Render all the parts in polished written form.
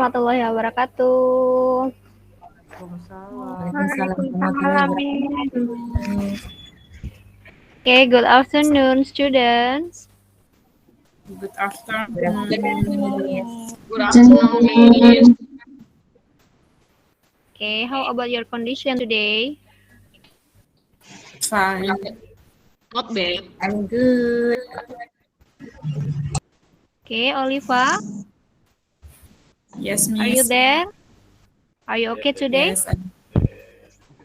warahmatullahi wabarakatuh. Waalaikumsalam. Okay, good afternoon, students. Good afternoon. Good afternoon, Miss. Okay, how about your condition today? Fine. Not bad. I'm good. Okay, Oliva, Yes, Miss. are you there? Are you okay today?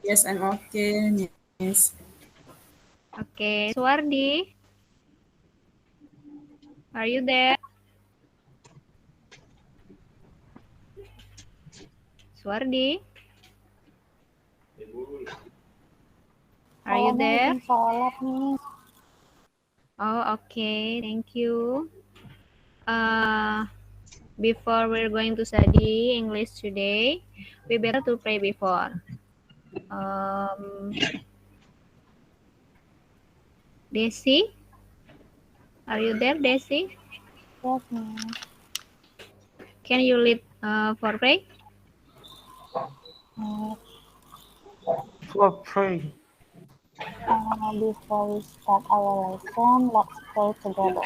Yes, I'm okay, Miss. Okay, Suwardi, are you there? Suwardi, are you there? Oh, okay, thank you. Before we're going to study English today, we better to pray before. Desi, are you there, Desi? Yes, ma'am. Can you lead for pray? For pray. Before we start our lesson, let's pray together.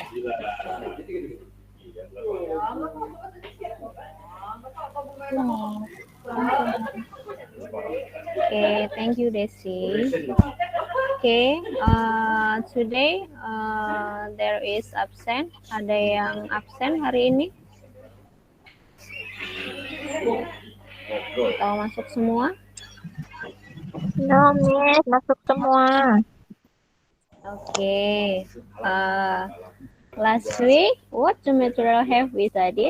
Okay, thank you, Desi. Okay, today there is absent. Ada yang absen hari ini? Atau masuk semua? No, Miss, masuk semua. Okay. Last week, what material have we studied?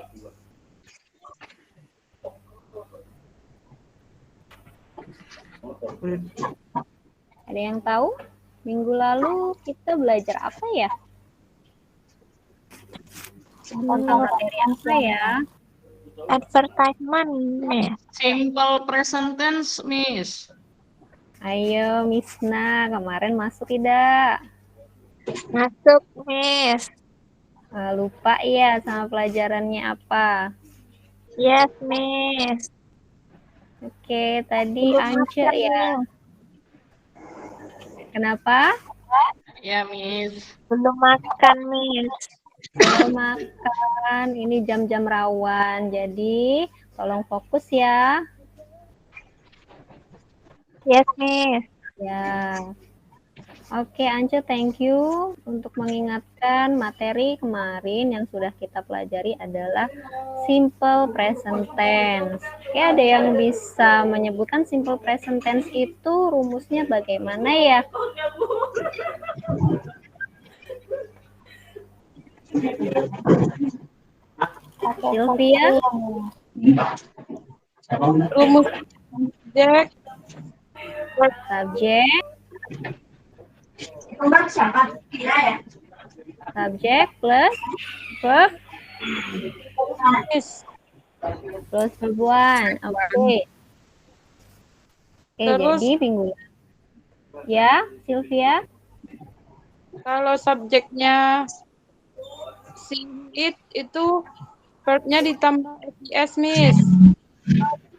Ada yang tahu? Minggu lalu kita belajar apa ya? Tentang materi apa ya? Advertisement, Miss. Simple present tense, Miss. Ayo, Misna, kemarin masuk tidak? Masuk, Miss. Lupa ya sama pelajarannya apa? Yes, Miss. Oke, tadi Ance ya. Kenapa? Ya, Miss. Belum makan, Miss. Belum makan. Ini jam-jam rawan, jadi tolong fokus ya. Yes, Miss. Ya. Oke, Ance, thank you untuk mengingatkan materi kemarin yang sudah kita pelajari adalah simple present tense. Oke, ada yang bisa menyebutkan simple present tense itu rumusnya bagaimana ya? Sylvia? Rumus subjek. Subjek. Subjek plus verb. Plus verb one. Oke. Terus, jadi minggu ya, Sylvia. kalau subjeknya sing it itu verbnya ditambah SIS, Miss.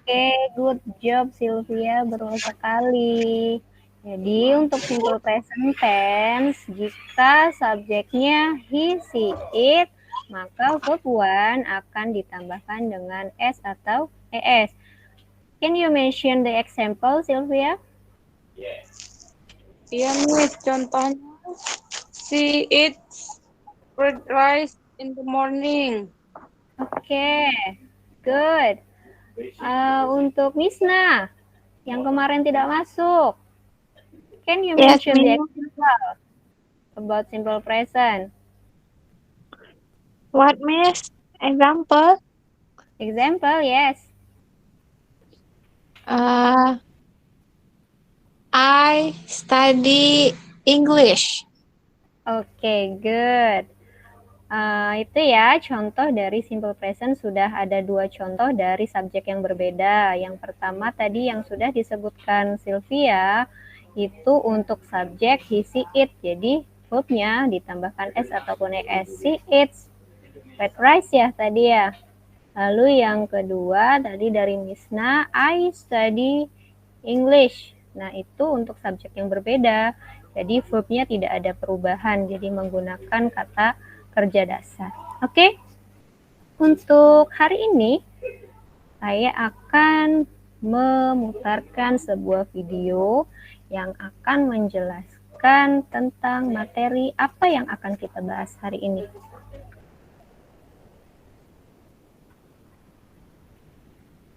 Oke, good job Sylvia, betul sekali. Jadi untuk simple present tense, jika subjeknya he, she, it, maka verb one akan ditambahkan dengan s atau es. Can you mention the example, Sylvia? Iya, Miss. Contohnya, she eats fried rice in the morning. Oke, good. Untuk Misna, yang kemarin tidak masuk, can you mention the example about simple present? What, Miss? Example? Example, yes. I study English. Oke, good. Itu ya contoh dari simple present. Sudah ada dua contoh dari subjek yang berbeda. Yang pertama tadi yang sudah disebutkan Sylvia, itu untuk subjek he, she, it. Jadi verbnya ditambahkan s ataupun es. She eats fried rice ya tadi ya. Lalu yang kedua tadi dari Misna, I study English. Nah, itu untuk subjek yang berbeda. Jadi verbnya tidak ada perubahan, jadi menggunakan kata kerja dasar. Oke? Untuk hari ini, saya akan memutarkan sebuah video yang akan menjelaskan tentang materi apa yang akan kita bahas hari ini.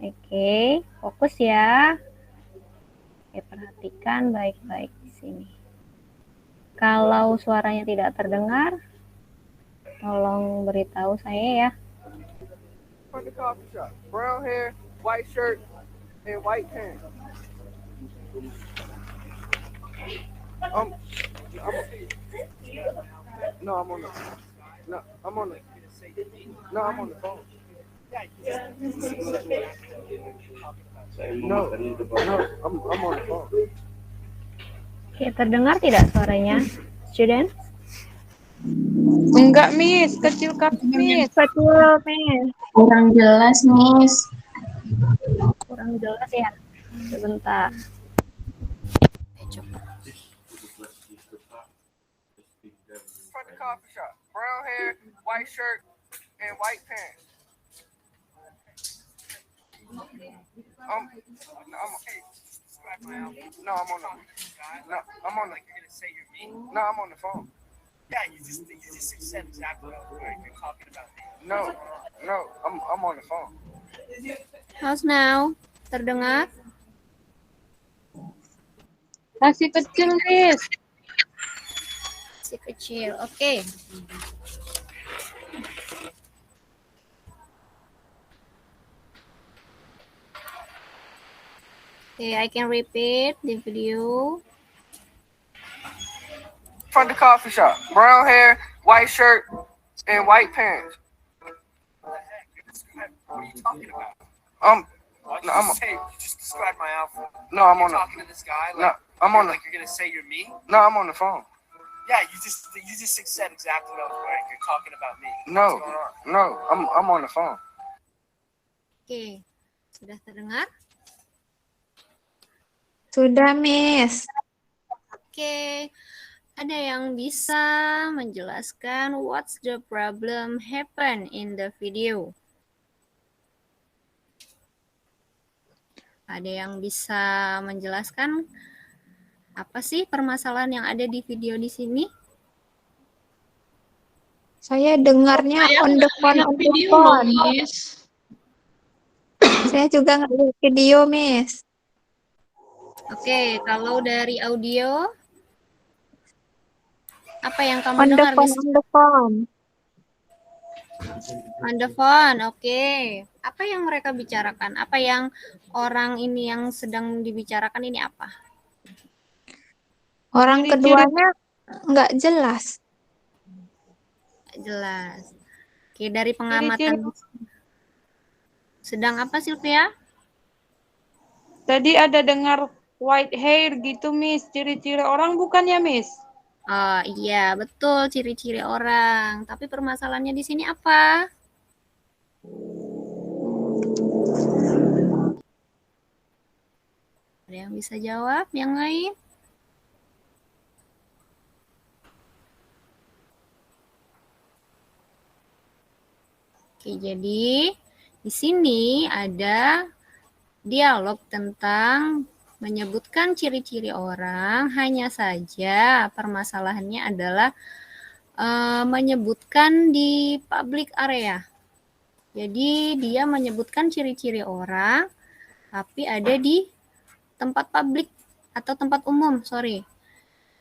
Oke, fokus ya. Oke, perhatikan baik-baik di sini. Kalau suaranya tidak terdengar, tolong beritahu saya ya. From the coffee shop. Brown hair, white shirt, and white pants. No, I'm on the. No, I'm on the. No, I'm on the phone. No, I'm on the phone. Oke, terdengar tidak suaranya, student? Enggak, Miss. Kecil kali, Miss. Betul, Miss. Kurang jelas, Miss. Kurang jelas ya. Sebentar. From the coffee shop. Brown hair, white shirt, and white pants. No, I'm on the. No, I'm on the. You're gonna say you're me? No, I'm on the phone. Yeah, you just said exactly what you're talking about. No, I'm on the phone. How's now? Terdengar? Masih kecil, Miss. Si kecil. Oke. Okay, I can repeat the video. From the coffee shop. Brown hair, white shirt, and white pants. What are you talking about? No, just describe my outfit. No, I'm on talking to this guy. Like, no, I'm on like you're gonna say you're me. No, I'm on the phone. Yeah, you just said exactly what I was wearing. You're talking about me. No, I'm on the phone. Oke, sudah terdengar? Sudah, Miss. Oke, ada yang bisa menjelaskan what's the problem happen in the video? Ada yang bisa menjelaskan apa sih permasalahan yang ada di video di sini? Saya dengarnya on the phone. Video loh, Miss. Saya juga nggak lihat video, Miss. Oke, kalau dari audio, apa yang kamu On the dengar? phone, on the phone. On the phone, oke. Apa yang mereka bicarakan? Apa yang orang ini yang sedang dibicarakan ini apa? Orang keduanya nggak jelas. Jelas. Oke, dari pengamatan. Sedang apa, Sylvia? Tadi ada dengar white hair gitu, Miss. Ciri-ciri orang bukan ya, Miss? Oh iya, betul ciri-ciri orang. Tapi permasalahannya di sini apa? Ada yang bisa jawab? Yang lain? Oke, jadi di sini ada dialog tentang menyebutkan ciri-ciri orang, hanya saja permasalahannya adalah menyebutkan di public area. Jadi dia menyebutkan ciri-ciri orang, tapi ada di tempat publik atau tempat umum,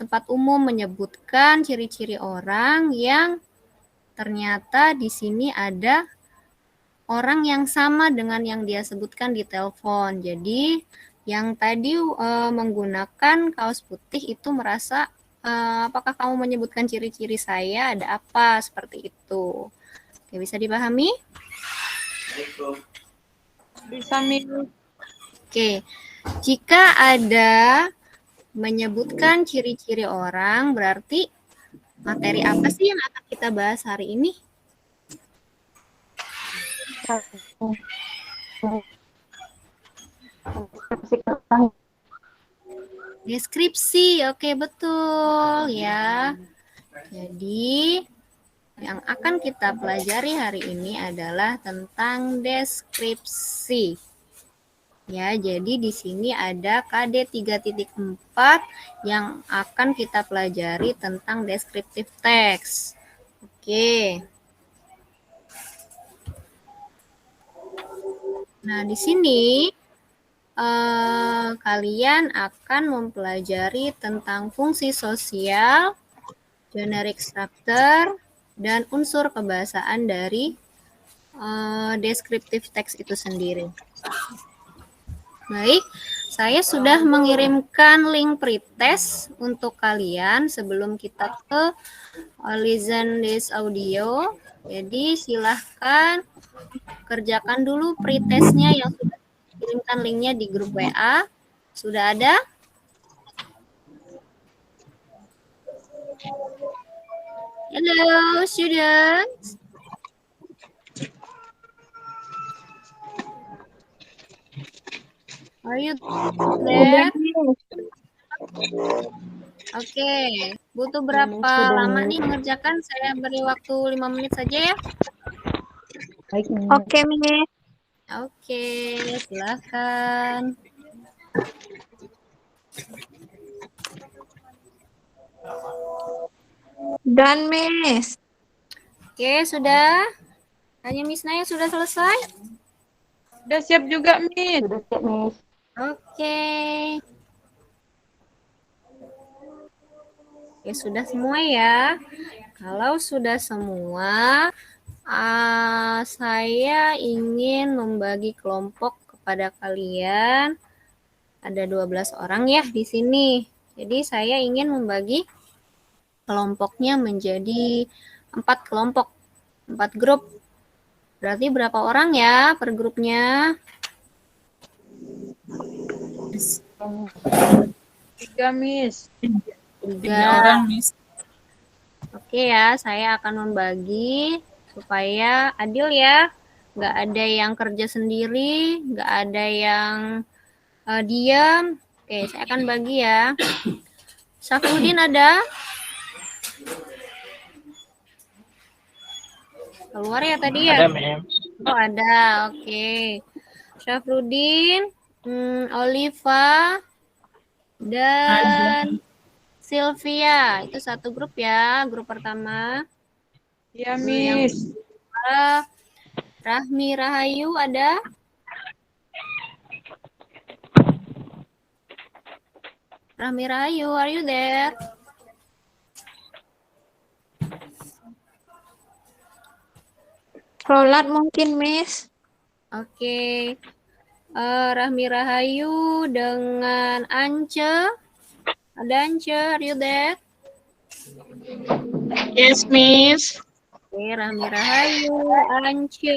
tempat umum menyebutkan ciri-ciri orang yang ternyata di sini ada orang yang sama dengan yang dia sebutkan di telepon. Jadi yang tadi menggunakan kaos putih itu merasa apakah kamu menyebutkan ciri-ciri saya, ada apa, seperti itu. Oke, bisa dipahami? Bisa, Miss. Oke, jika ada menyebutkan ciri-ciri orang, berarti materi apa sih yang akan kita bahas hari ini? Deskripsi, oke betul ya. Jadi yang akan kita pelajari hari ini adalah tentang deskripsi. Ya, jadi di sini ada KD 3.4 yang akan kita pelajari tentang deskriptif teks. Oke. Nah, di sini kalian akan mempelajari tentang fungsi sosial, generic structure, dan unsur kebahasaan dari deskriptif teks itu sendiri. Baik, saya sudah mengirimkan link pretest untuk kalian sebelum kita ke listen this audio. Jadi silahkan kerjakan dulu pretestnya yang sudah kirimkan linknya di grup WA. Sudah ada? Hello, students. Are you there? Oke, butuh berapa lama nih mengerjakan? Saya beri waktu 5 menit saja ya. Oke, Miss. Oke, silakan. Done, Miss. Oke, sudah? Hanya Miss Naya sudah selesai? Sudah siap juga, Miss. Sudah siap, Miss. Oke. Oke, sudah semua ya. Kalau sudah semua, saya ingin membagi kelompok kepada kalian. Ada 12 orang ya di sini. Jadi saya ingin membagi kelompoknya menjadi 4 kelompok, 4 grup. Berarti berapa orang ya per grupnya? 3, Miss. 3 orang, Miss. Oke ya, saya akan membagi supaya adil ya. Nggak ada yang kerja sendiri, nggak ada yang diam. Oke, saya akan bagi ya. Syafruddin ada? Keluar ya tadi ya? Ada, ma'am. Oh ada, oke. Syafruddin, Oliva, dan Sylvia. Itu satu grup ya, grup pertama. Ya, Miss. Rahmi Rahayu ada? Rahmi Rahayu, are you there? Rolat mungkin, Miss. Oke. Rahmi Rahayu dengan Ance. Ada Ance, are you there? Yes, Miss. Oke, Rahmi Rahayu, Ance,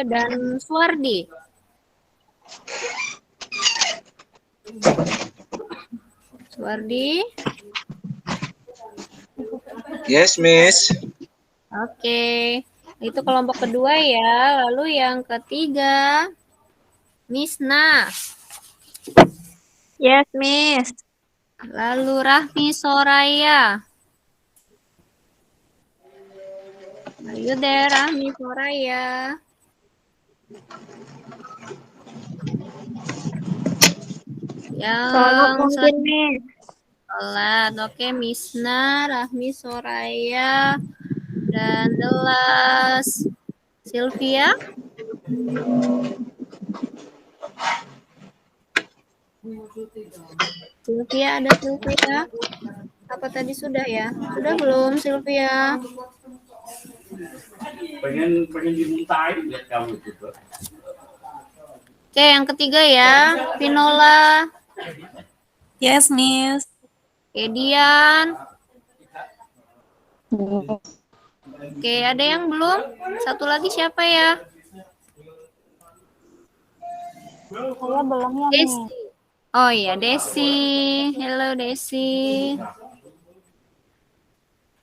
dan Suwardi. Suwardi. Yes, Miss. Oke. Itu kelompok kedua ya. Lalu yang ketiga, Misna. Yes, Miss. Lalu Rahmi Soraya. Are you there, Rahmi Soraya? Rolat mungkin, Miss. Sholat. Oke, Misna, Rahmi Soraya, dan the last Sylvia. Sylvia, ada Sylvia? Apa tadi sudah ya? Sudah belum Sylvia? pengen dimintain lihat kamu gitu. Oke, yang ketiga ya, Vinola. Yes, Miss. Kedian. Oke, ada yang belum? Satu lagi siapa ya? Saya belum ya, Miss. Desi. Oh iya, Desi. Halo Desi.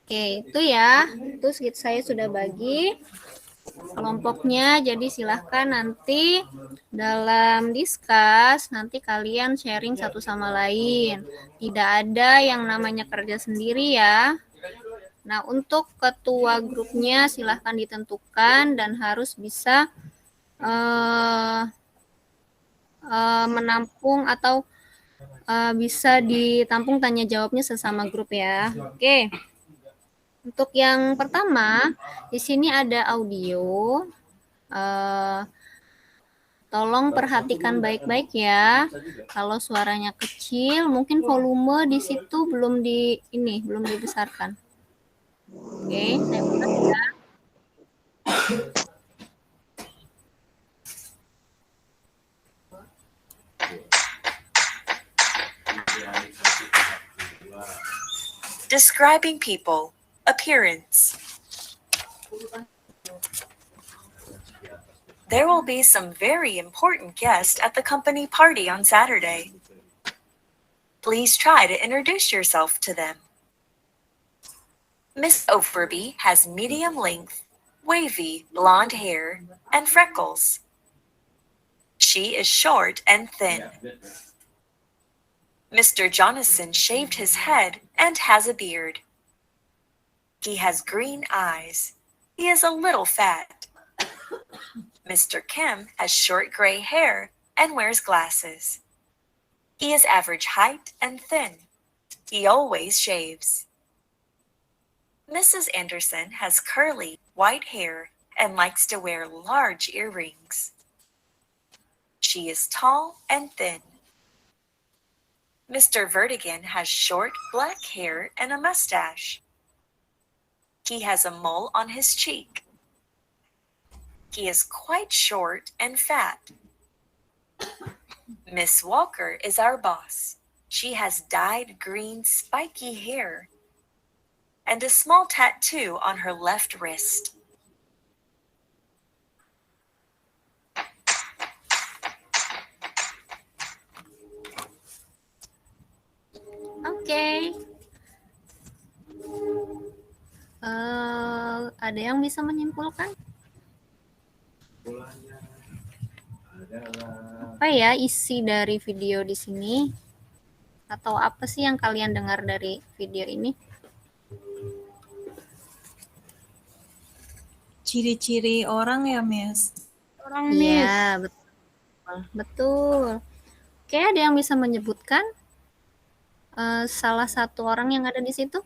Oke, itu ya. Itu saya sudah bagi. kelompoknya. Jadi silahkan nanti dalam diskus, nanti kalian sharing satu sama lain. Tidak ada yang namanya kerja sendiri ya. Nah, untuk ketua grupnya silahkan ditentukan dan harus bisa menampung atau bisa ditampung tanya jawabnya sesama grup ya. Oke. Untuk yang pertama, di sini ada audio. Tolong perhatikan baik-baik ya. Kalau suaranya kecil, mungkin volume di situ belum dibesarkan. Oke, saya mulai ya. Describing people. Appearance. There will be some very important guests at the company party on Saturday. Please try to introduce yourself to them. Miss Overby has medium length, wavy blonde hair and freckles. She is short and thin. Mr. Jonathan shaved his head and has a beard. He has green eyes. He is a little fat. Mr. Kim has short gray hair and wears glasses. He is average height and thin. He always shaves. Mrs. Anderson has curly white hair and likes to wear large earrings. She is tall and thin. Mr. Vertigan has short black hair and a mustache. He has a mole on his cheek. He is quite short and fat. Miss Walker is our boss. She has dyed green spiky hair and a small tattoo on her left wrist. Oke. Ada yang bisa menyimpulkan? Apa ya isi dari video di sini? Atau apa sih yang kalian dengar dari video ini? Ciri-ciri orang ya, Miss? Orang Miss. Iya, betul. Betul. Oke, ada yang bisa menyebutkan salah satu orang yang ada di situ?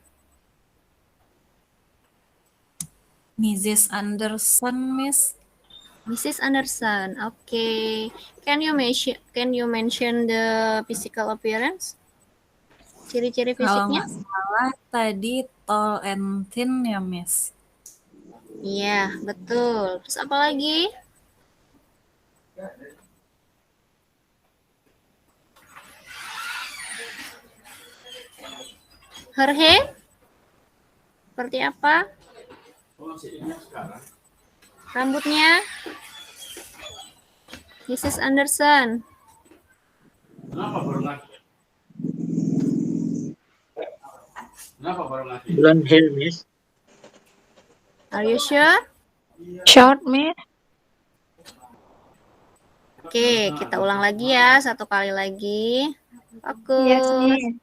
Mrs. Anderson, Miss. Mrs. Anderson. Okay. Can you mention the physical appearance? Ciri-ciri Kalau fisiknya? nggak salah tadi tall and thin ya, Miss. Iya, betul. Terus apa lagi? Her hair? Seperti apa? Rambutnya? Mrs. Anderson. Kenapa baru ngasih? Kenapa baru ngasih? Blonde hair, Miss. Are you sure? Short, Miss. Oke, kita ulang lagi ya, satu kali lagi. Fokus. Yes, Miss.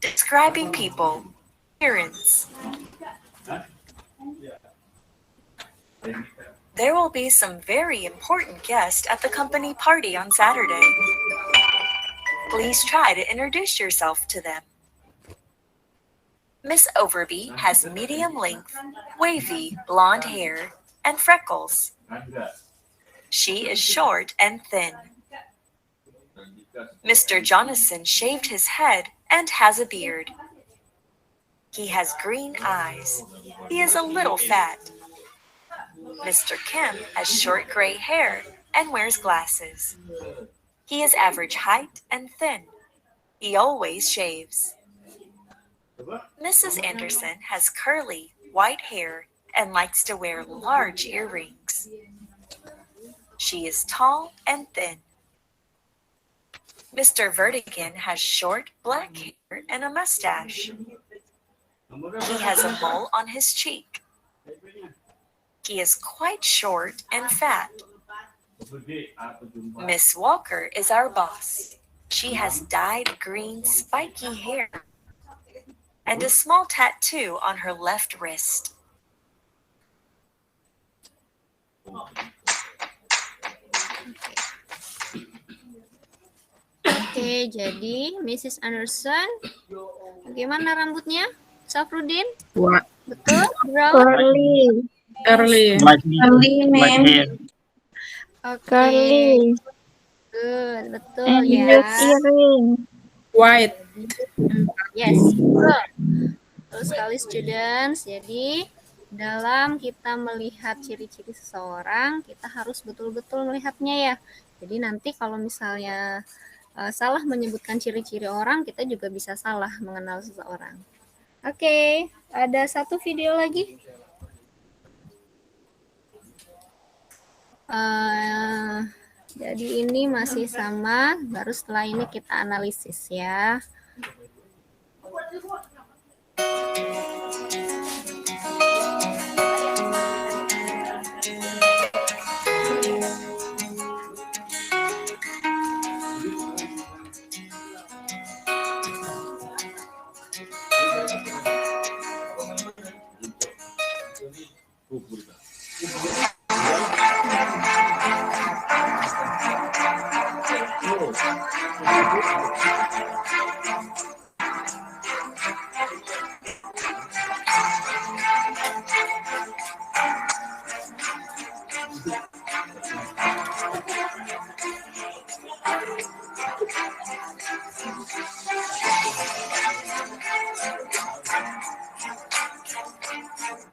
Describing people. Appearance. There will be some very important guests at the company party on Saturday. Please try to introduce yourself to them. Miss Overby has medium length, wavy blonde hair and freckles. She is short and thin. Mr. Jonathan shaved his head and has a beard. He has green eyes. He is a little fat. Mr. Kim has short gray hair and wears glasses. He is average height and thin. He always shaves. Mrs. Anderson has curly white hair and likes to wear large earrings. She is tall and thin. Mr. Vertigan has short black hair and a mustache. He has a mole on his cheek. He is quite short and fat. Miss Walker is our boss. She has dyed green spiky hair and a small tattoo on her left wrist. Oke, jadi Mrs. Anderson, bagaimana rambutnya? Safrudin? Betul, brown? Curly. Curly. Curly, ma'am. Oke, Curly. good, betul And ya. use earring. White. Yes, betul. Betul sekali students. Jadi dalam kita melihat ciri-ciri seseorang, kita harus betul-betul melihatnya ya. Jadi nanti kalau misalnya salah menyebutkan ciri-ciri orang, kita juga bisa salah mengenal seseorang. Oke, ada satu video lagi. Jadi ini masih sama, baru setelah ini kita analisis ya.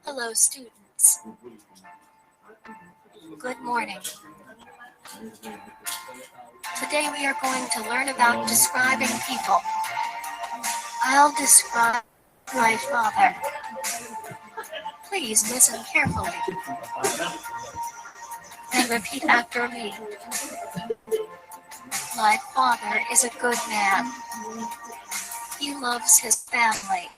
Hello, students. Good morning. Today we are going to learn about describing people. I'll describe my father. Please listen carefully and repeat after me. My father is a good man. He loves his family.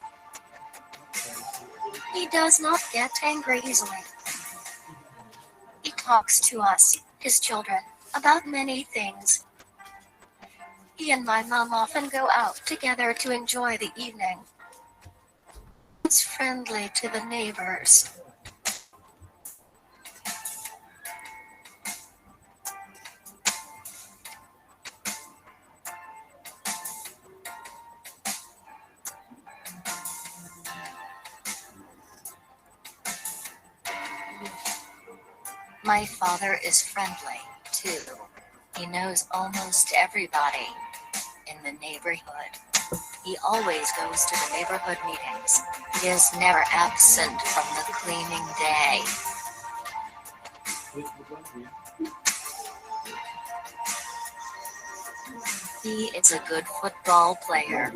He does not get angry easily. He talks to us, his children, about many things. He and my mom often go out together to enjoy the evening. He's friendly to the neighbors. My father is friendly, too. He knows almost everybody in the neighborhood. He always goes to the neighborhood meetings. He is never absent from the cleaning day. He is a good football player.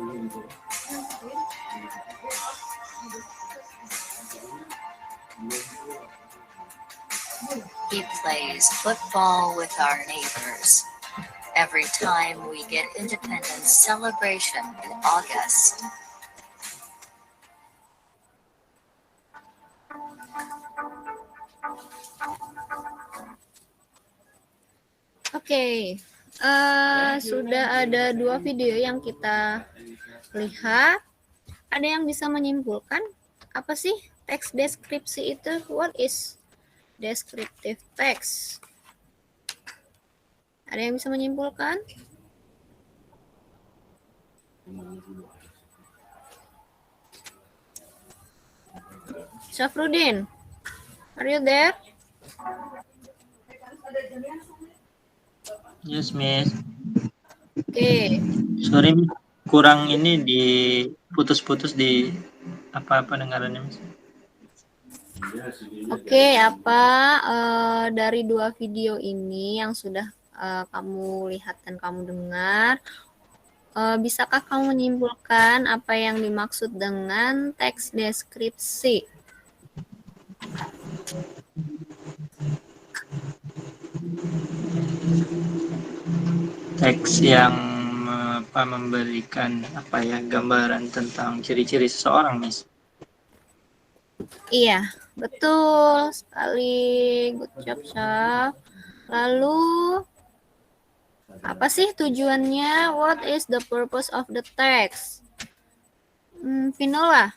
He plays football with our neighbors every time we get Independence celebration in August. Oke, sudah ada 2 video yang kita lihat. Ada yang bisa menyimpulkan apa sih teks deskripsi itu? What is descriptive text? Ada yang bisa menyimpulkan? Syafrudin, are you there? Yes, Miss. Oke. Sorry, kurang ini di putus-putus di apa-apa dengarannya, Miss. Oke, dari 2 video ini yang sudah kamu lihat dan kamu dengar, bisakah kamu menyimpulkan apa yang dimaksud dengan teks deskripsi? Teks yang tanpa memberikan apa ya gambaran tentang ciri-ciri seseorang, Miss. Iya, betul sekali. Good job, Syaf. Lalu, apa sih tujuannya? What is the purpose of the text? Vinola.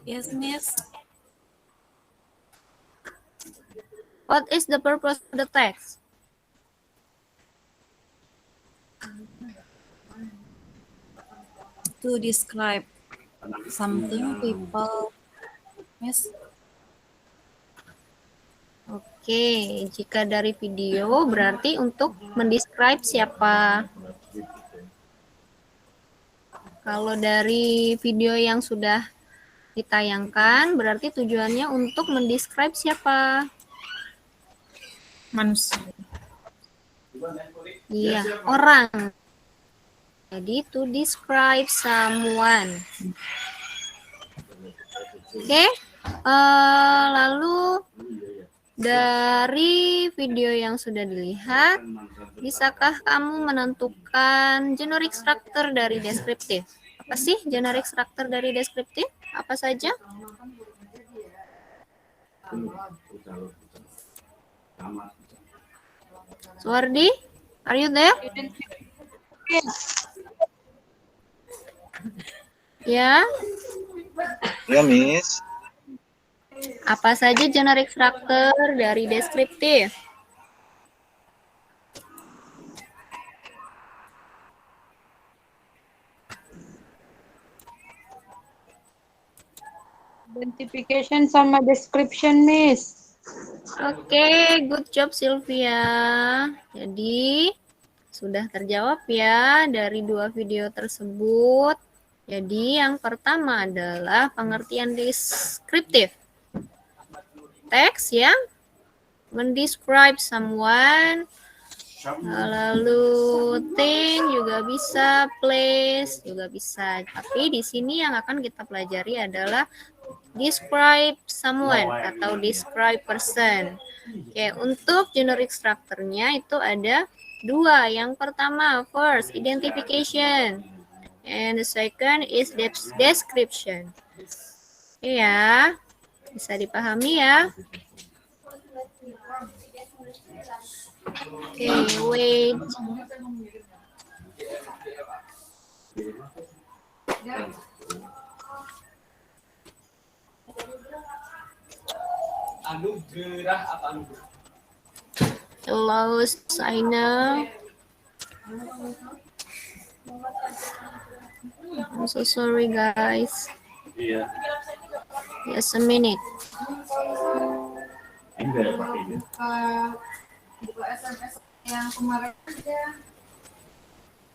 Yes, Miss. What is the purpose of the text? To describe something, people, Miss. Oke, jika dari video berarti untuk mendescribe siapa. Kalau dari video yang sudah ditayangkan berarti tujuannya untuk mendescribe siapa? Manusia. Iya, orang. Jadi to describe someone. Oke, lalu dari video yang sudah dilihat, bisakah kamu menentukan generic structure dari deskriptif? Apa sih generic structure dari deskriptif? Apa saja? Suwardi, are you there? Ya, Ya, Miss. apa saja generic structure dari deskriptif? Identification sama description, Miss. Oke, good job Sylvia. Jadi, sudah terjawab ya dari dua video tersebut. Jadi, yang pertama adalah pengertian deskriptif. Teks yang mendescribe someone, lalu thing juga bisa, place juga bisa. Tapi di sini yang akan kita pelajari adalah describe someone atau describe person. Oke, untuk generic structure-nya itu ada dua. Yang pertama, first, identification. And the second is description. Iya, bisa dipahami ya. Oke, wait. Anugerah apa anugerah? Hello, Saina. I'm so sorry, guys. Iya. Just a minute. Buka SMS yang kemarin aja.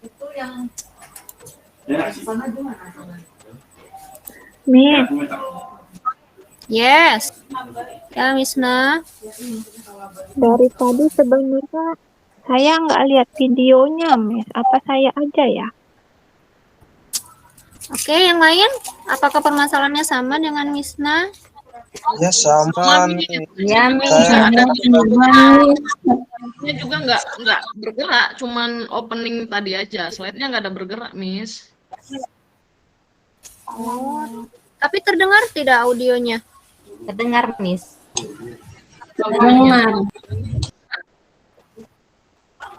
Itu yang sana gimana? Miss, Yes. Ya, Misna. dari tadi sebenarnya saya nggak lihat videonya, Miss. Apa saya aja ya? Oke, yang lain? Apakah permasalahannya sama dengan Misna? Ya, sama nih. Ya, Saya Slide-nya juga nggak bergerak, cuman opening tadi aja. Slide-nya nggak ada bergerak, Miss. Oh. Tapi terdengar tidak audionya? Terdengar, Miss.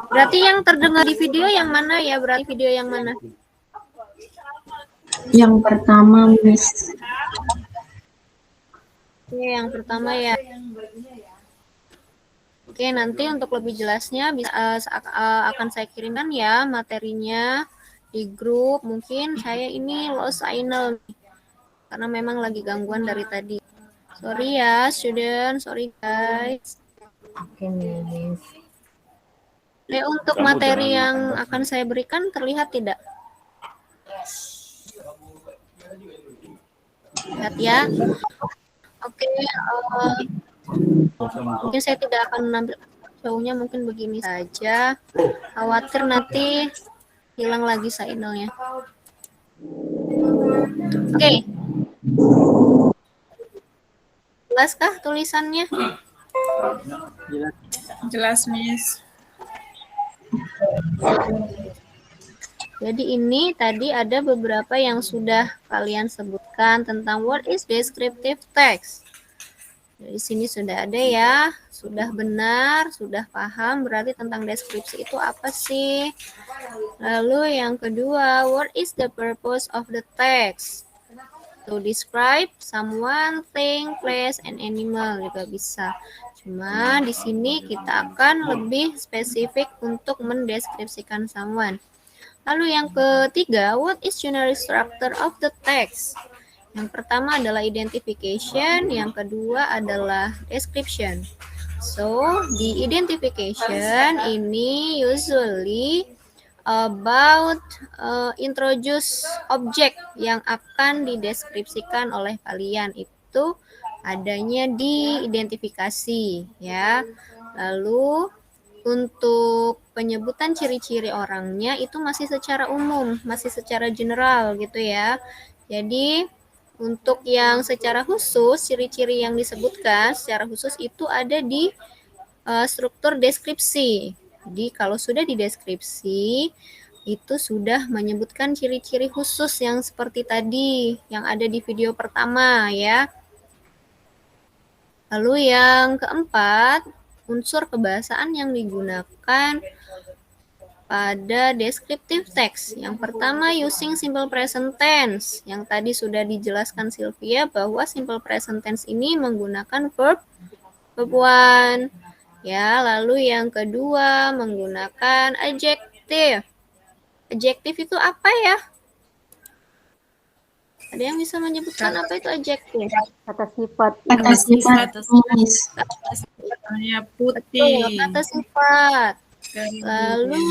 Berarti yang terdengar di video yang mana ya? Berarti video yang mana? Yang pertama, Miss. Oke, yang pertama ya. Oke, nanti untuk lebih jelasnya bisa akan saya kirimkan ya materinya di grup. Mungkin saya ini lost signal karena memang lagi gangguan dari tadi. Sorry ya, student. Sorry guys. Oke, Miss. Untuk materi yang akan saya berikan terlihat tidak? Lihat ya. Oke, mungkin saya tidak akan menampilkan show-nya, mungkin begini saja. Khawatir nanti hilang lagi signalnya. Oke. Jelaskah tulisannya? Jelas, Miss. Jadi ini tadi ada beberapa yang sudah kalian sebutkan tentang what is descriptive text. Di sini sudah ada ya, sudah benar, sudah paham berarti tentang deskripsi itu apa sih? Lalu yang kedua, what is the purpose of the text? To describe someone, thing, place, and animal juga bisa. Cuma di sini kita akan lebih spesifik untuk mendeskripsikan someone. Lalu yang ketiga, what is general structure of the text? Yang pertama adalah identification, yang kedua adalah description. So, di identification ini usually about introduce object yang akan dideskripsikan oleh kalian itu adanya di identifikasi ya. Lalu untuk penyebutan ciri-ciri orangnya itu masih secara umum, masih secara general gitu ya. Jadi untuk yang secara khusus, ciri-ciri yang disebutkan secara khusus itu ada di struktur deskripsi. Jadi kalau sudah di deskripsi, itu sudah menyebutkan ciri-ciri khusus yang seperti tadi, yang ada di video pertama ya. Lalu yang keempat, unsur kebahasaan yang digunakan pada descriptive text. Yang pertama, using simple present tense. Yang tadi sudah dijelaskan Sylvia bahwa simple present tense ini menggunakan verb one. Ya, lalu yang kedua menggunakan adjective. Adjective itu apa ya? Ada yang bisa menyebutkan apa itu adjective? Kata sifat. Kata sifat. Warnanya putih. Betul, kata sifat. Lalu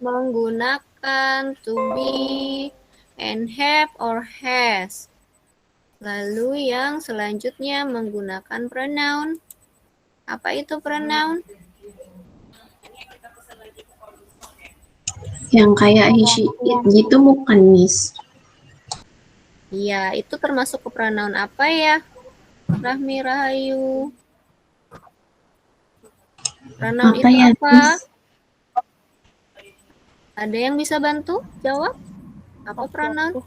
menggunakan to be and have or has. Lalu yang selanjutnya menggunakan pronoun. Apa itu pronoun? Yang kayak gitu bukan, Miss? Iya, itu termasuk ke pronoun apa ya? Rahmi Rahayu. Pronoun Apa itu ya, apa? Miss? Ada yang bisa bantu jawab? Apa pronoun?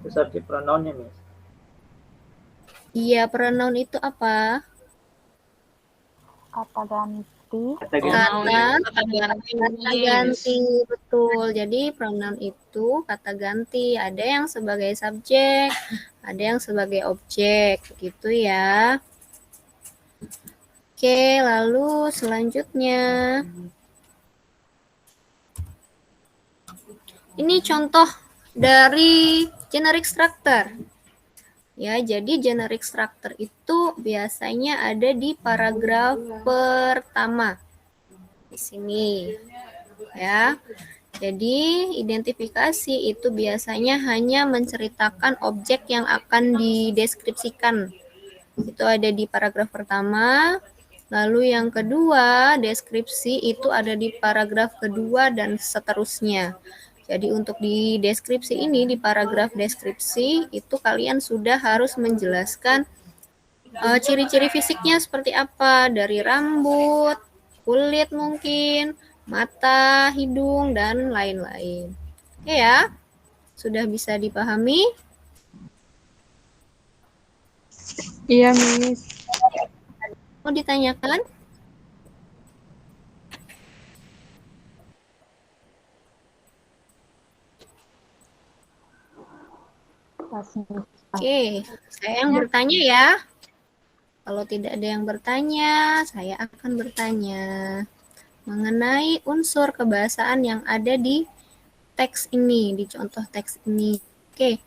Subjek pronounnya, Miss. Iya, pronoun itu apa? Kata ganti. Kata ganti, betul. Jadi pronoun itu kata ganti. Ada yang sebagai subjek, ada yang sebagai objek, gitu ya. Oke, lalu selanjutnya. Ini contoh dari generic structure. Ya, jadi generic structure itu biasanya ada di paragraf pertama. Di sini. Ya. Jadi, identifikasi itu biasanya hanya menceritakan objek yang akan dideskripsikan. Itu ada di paragraf pertama. Lalu yang kedua, deskripsi itu ada di paragraf kedua dan seterusnya. Jadi untuk di deskripsi ini, di paragraf deskripsi, itu kalian sudah harus menjelaskan ciri-ciri fisiknya seperti apa, dari rambut, kulit mungkin, mata, hidung, dan lain-lain. Oke ya, sudah bisa dipahami? Iya, Miss. Mau ditanyakan? Oke, saya yang bertanya ya. Kalau tidak ada yang bertanya, saya akan bertanya mengenai unsur kebahasaan yang ada di teks ini, di contoh teks ini. Oke,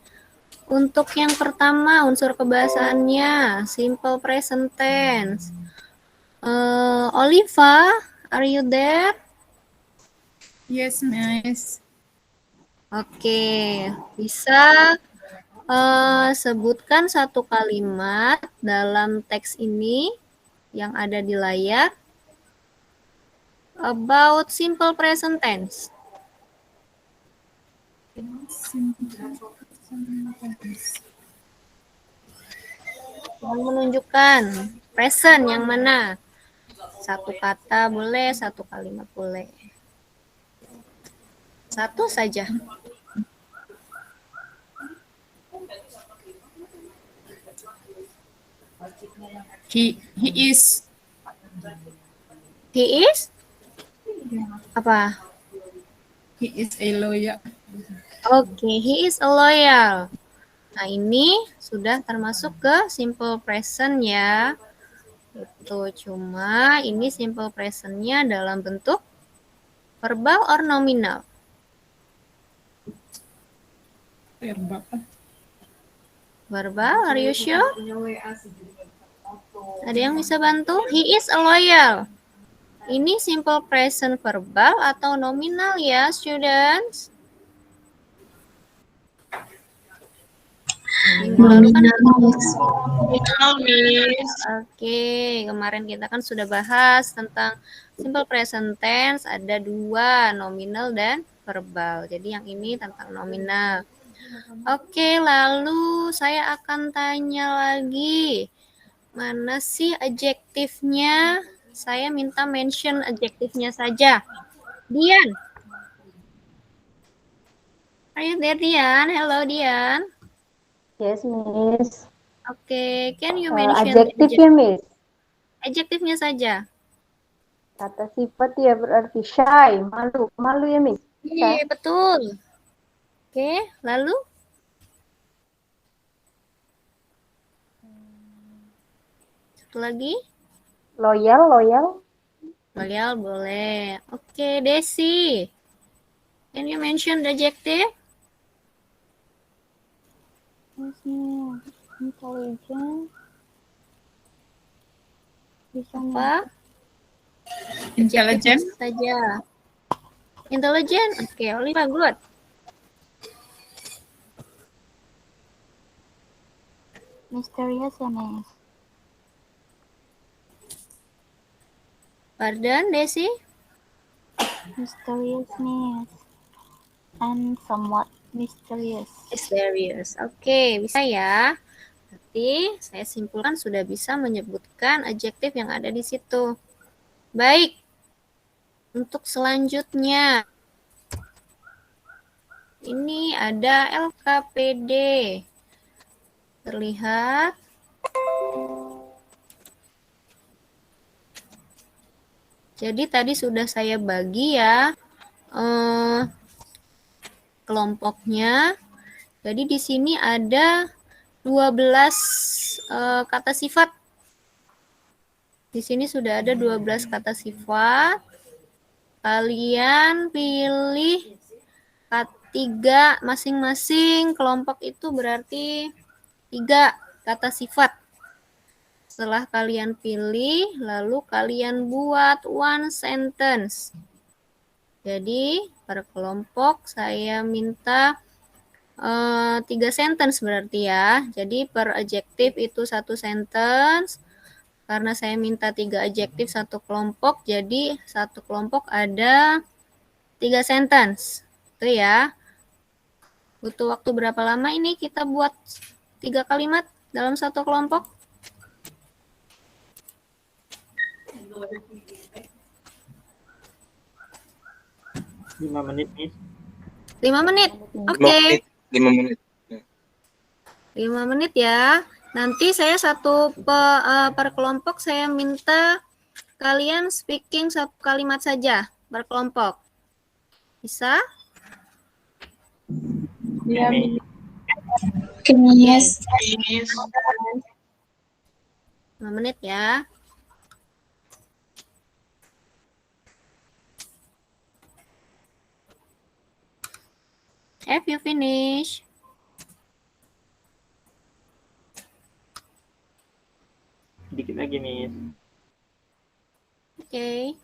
untuk yang pertama unsur kebahasaannya simple present tense. Oliva, are you there? Yes, Miss. Oke, bisa sebutkan satu kalimat dalam teks ini yang ada di layar about simple present tense. Yang menunjukkan present yang mana? Satu kata boleh, satu kalimat boleh. Satu saja. He is. He is apa? He is a lawyer. Oke, he is a loyal. Nah, ini sudah termasuk ke simple present ya. Itu cuma ini simple present-nya dalam bentuk verbal or nominal. Verbal. Verbal, are you sure? Ada yang bisa bantu? He is a loyal. Ini simple present verbal atau nominal ya, students? Minggu lalu kan Nominal, Miss. Oke, kemarin kita kan sudah bahas tentang simple present tense, ada dua, nominal dan verbal. Jadi yang ini tentang nominal. Oke, lalu saya akan tanya lagi. Mana sih adjektifnya? Saya minta mention adjektifnya saja. Dian. Are you there, Dian? Hello, Dian. Yes, Miss. Oke, can you mention Adjektifnya, Miss. adjektifnya saja? Kata sifat ya berarti shy, malu. Malu ya, Miss? Iya, betul. Oke, lalu? Satu lagi? Loyal, loyal. Loyal boleh. Oke, Desi. Can you mention the adjective? Intelligent. Bisa Apa? Intelligent. Saja. Intelligent. Oke, Oliva, good. Mysterious ya, Miss. Pardon, Desi? Mysterious, Miss. And somewhat mysterious. Mysterious. Oke, bisa ya. Berarti saya simpulkan sudah bisa menyebutkan adjektif yang ada di situ. Baik. Untuk selanjutnya. Ini ada LKPD. Terlihat. Jadi tadi sudah saya bagi ya kelompoknya. Jadi di sini ada 12 kata sifat. Di sini sudah ada 12 kata sifat. Kalian pilih 3 masing-masing kelompok itu berarti 3 kata sifat. Setelah kalian pilih, lalu kalian buat one sentence. Jadi, per kelompok saya minta 3 sentence berarti ya. Jadi, per adjektif itu 1 sentence. Karena saya minta 3 adjektif satu kelompok, jadi satu kelompok ada 3 sentence. Itu ya. Butuh waktu berapa lama ini kita buat 3 kalimat dalam satu kelompok? 5 menit, Miss. 5 menit. Oke. 5 menit. 5 menit ya. Nanti saya per kelompok saya minta kalian speaking 1 kalimat saja per kelompok. Bisa? Ya, Miss. 5 menit ya. Have you finished? Dikit lagi, Miss. Oke.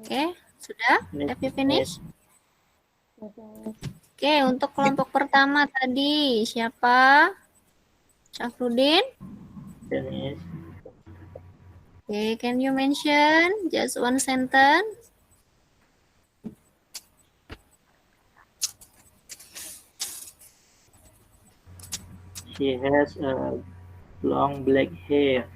Oke, sudah? Have you finished? Oke, untuk kelompok pertama tadi siapa? Syafruddin? Miss. Oke, can you mention just one sentence? She has a long black hair.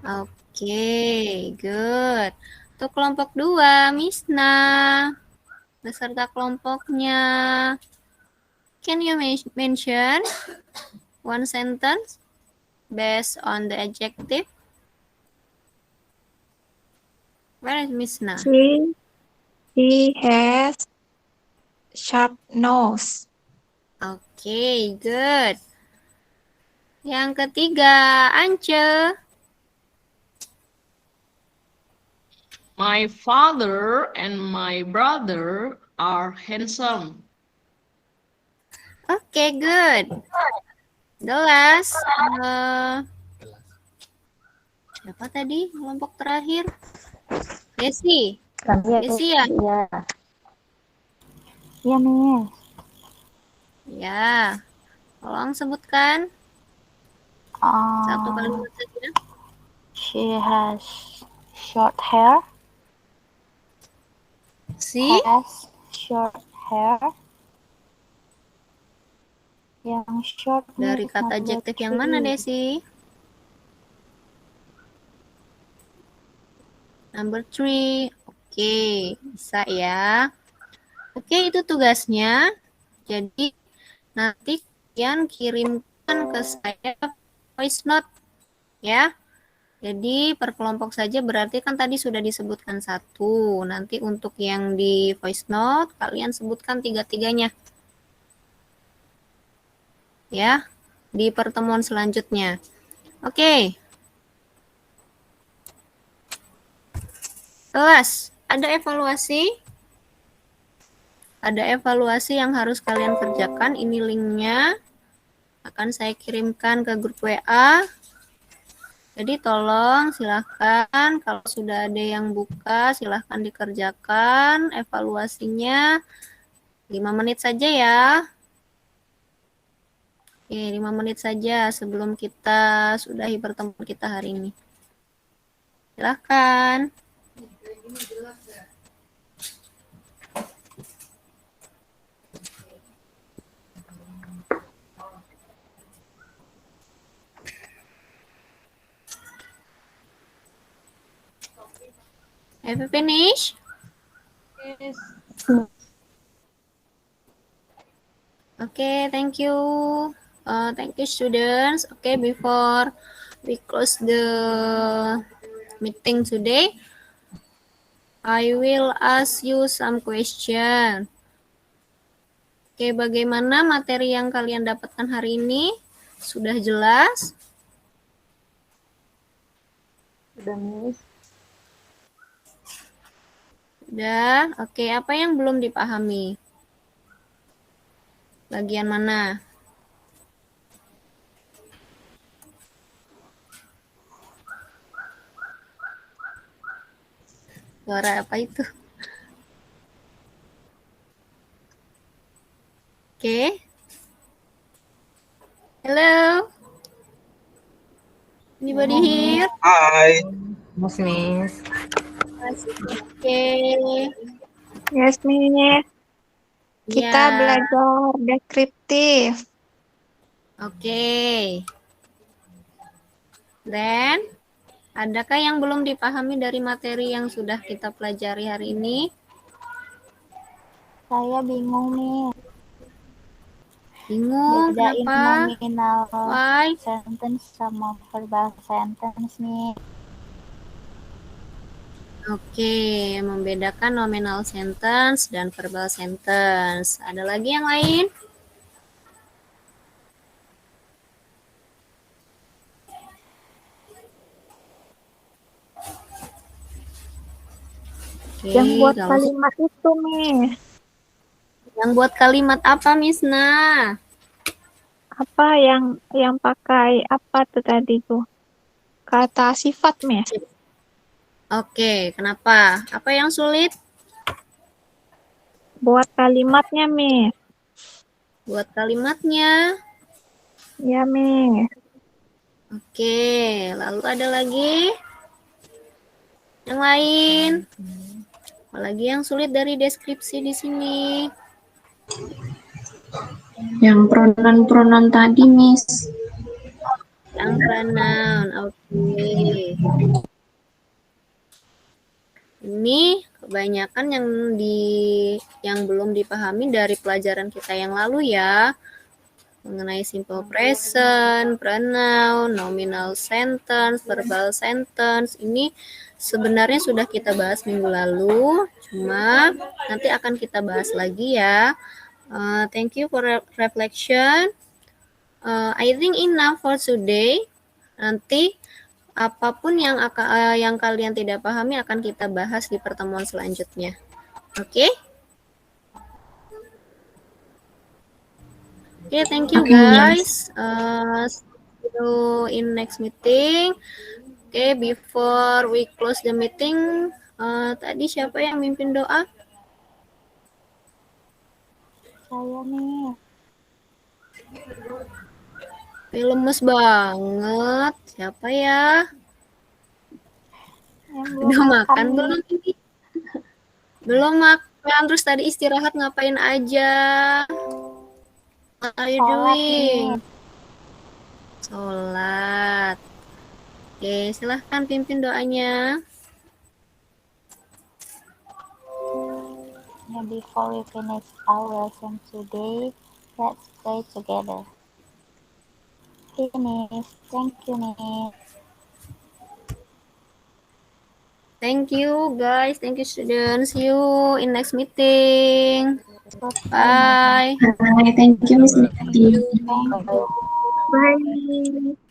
Oke, good. Untuk kelompok 2, Misna beserta kelompoknya. Can you mention one sentence based on the adjective? Where is Misna? He has sharp nose. Oke, good. Yang ketiga, Ance. My father and my brother are handsome. Oke, good. The last, siapa tadi kelompok terakhir? Desi. Desi ya? Iya. Iya, Miss. Ya. Tolong sebutkan. Satu kalimat saja. She has short hair. Has short hair. Yang short dari kata adjektif yang mana, Desi? Number 3. Oke, bisa ya. Oke, itu tugasnya. Jadi nanti kalian kirimkan ke saya voice note ya. Jadi per kelompok saja berarti kan tadi sudah disebutkan 1. Nanti untuk yang di voice note kalian sebutkan 3-3-nya. Ya, di pertemuan selanjutnya. Oke. Kelas, ada evaluasi? Ada evaluasi yang harus kalian kerjakan. Ini linknya. Akan saya kirimkan ke grup WA. Jadi tolong silahkan kalau sudah ada yang buka silahkan dikerjakan evaluasinya 5 menit saja ya. Oke, 5 menit saja sebelum kita sudahi pertemuan kita hari ini. Silahkan. Have you finished? Yes. Okay, thank you. Thank you, students. Okay, before we close the meeting today, I will ask you some question. Oke, bagaimana materi yang kalian dapatkan hari ini? Sudah jelas? Sudah, Miss. Sudah. Oke, apa yang belum dipahami? Bagian mana? Suara apa itu? Oke. Hello? Anybody here? Hai. Miss. Oke. Yes, Miss. Kita Ya. belajar deskriptif. Oke. Dan, adakah yang belum dipahami dari materi yang sudah kita pelajari hari ini? Saya bingung nih. Bingung, Bedain kenapa? nominal Why? sentence sama verbal sentence nih. Oke, membedakan nominal sentence dan verbal sentence. Ada lagi yang lain? Oke, Yang buat kalau kalimat itu, Miss. yang buat kalimat apa, Misna? Apa yang pakai apa tuh tadi tuh? Kata sifat, Miss. Oke, kenapa? Apa yang sulit? Buat kalimatnya, Miss. Buat kalimatnya. Ya, Miss. Oke, lalu ada lagi? Yang lain? Apalagi yang sulit dari deskripsi di sini? Yang pronoun tadi, Miss. Yang pronoun, oke. Ini kebanyakan yang belum dipahami dari pelajaran kita yang lalu ya. Mengenai simple present, pronoun, nominal sentence, verbal sentence. Ini sebenarnya sudah kita bahas minggu lalu, cuma nanti akan kita bahas lagi ya. Thank you for reflection. I think enough for today. Nanti apapun yang kalian tidak pahami akan kita bahas di pertemuan selanjutnya. Oke? Okay, thank you guys. See you in next meeting. Okay, before we close the meeting, tadi siapa yang mimpin doa? Saya nih. Lemes banget. Siapa ya? Udah makan belum ini? Belum makan, terus tadi istirahat ngapain aja? What are you doing? Sholat. Oke, silahkan pimpin doanya. Before we finish our lesson today, let's play together. Finish. Thank you, Miss. Thank you, guys. Thank you, students. See you in next meeting. Bye. Bye. Thank you, Miss. Thank you. Bye.